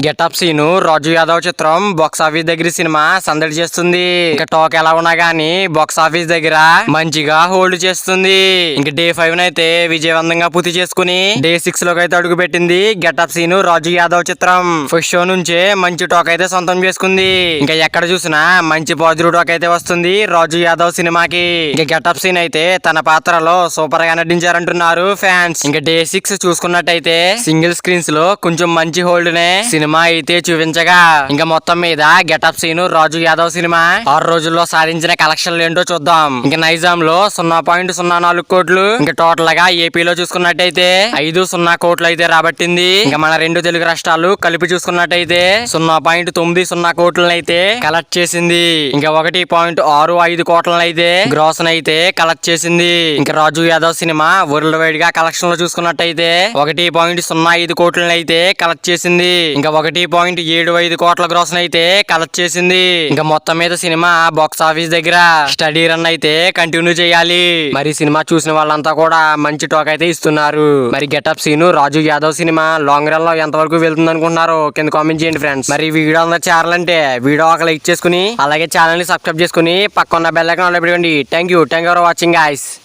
Getup scene రాజు యాదవ్ చిత్రం box office దగ్గర cinema సందడి చేస్తుంది. ఇంకా టాక్ ఎలా ఉన్నా గానీ బాక్స్ ఆఫీస్ దగ్గర మంచిగా హోల్డ్ చేస్తుంది. ఇంకా డే 5 అయితే విజయవంతంగా పూర్తి చేసుకుని డే 6 లోకి అయితే అడుగు పెట్టింది గెటప్ సీను రాజు యాదవ్ చిత్రం. ఫస్ట్ షో నుంచే మంచి టాక్ అయితే సొంతం చేసుకుంది. ఇంకా ఎక్కడ చూసినా మంచి పాజిటివ్ టాక్ అయితే వస్తుంది రాజు యాదవ్ సినిమాకి. ఇంకా గెటప్ సీన్ అయితే తన పాత్రలో సూపర్ గా నటించారంటున్నారు ఫ్యాన్స్. ఇంకా డే 6 చూసుకున్నట్టయితే సింగిల్ స్క్రీన్స్ లో కొంచెం మంచి హోల్డ్ నే సినిమా అయితే చూపించగా ఇంకా మొత్తం మీద గెటప్ సీను రాజు యాదవ్ సినిమా 6 రోజుల్లో సాధించిన కలెక్షన్లు ఏంటో చూద్దాం. ఇంకా నైజాం లో 0.04 కోట్లు, ఇంకా టోటల్ గా ఏపీలో చూసుకున్నట్టయితే 5.0 కోట్లు అయితే రాబట్టింది. ఇంకా మన రెండు తెలుగు రాష్ట్రాలు కలిపి చూసుకున్నట్టయితే 0.90 కోట్లను అయితే కలెక్ట్ చేసింది. ఇంకా 1.65 కోట్లను అయితే గ్రాస్ అయితే కలెక్ట్ చేసింది. ఇంకా రాజు యాదవ్ సినిమా వరల్డ్ వైడ్ గా కలెక్షన్ లో చూసుకున్నట్టయితే 1.05 కోట్లను అయితే కలెక్ట్ చేసింది. ఇంకా 1.75 కోట్ల గ్రాస్ అయితే కలెక్ట్ చేసింది. ఇంకా మొత్తం మీద సినిమా బాక్స్ ఆఫీస్ దగ్గర స్టడీ రన్ అయితే కంటిన్యూ చేయాలి. మరి సినిమా చూసిన వాళ్ళంతా కూడా మంచి టాక్ అయితే ఇస్తున్నారు. మరి గెటప్ సీను రాజు యాదవ్ సినిమా లాంగ్ రన్ లో ఎంత వరకు వెళ్తుంది అనుకుంటున్నారు కింద కామెంట్ చేయండి ఫ్రెండ్స్. మరి వీడియో అందరూ చేరాలంటే వీడియో ఒక లైక్ చేసుకుని అలాగే ఛానల్ ని సబ్స్క్రైబ్ చేసుకుని పక్కన బెల్ ఐకాన్ ఆన్ లో పెట్టుకోండి. Thank you for watching guys.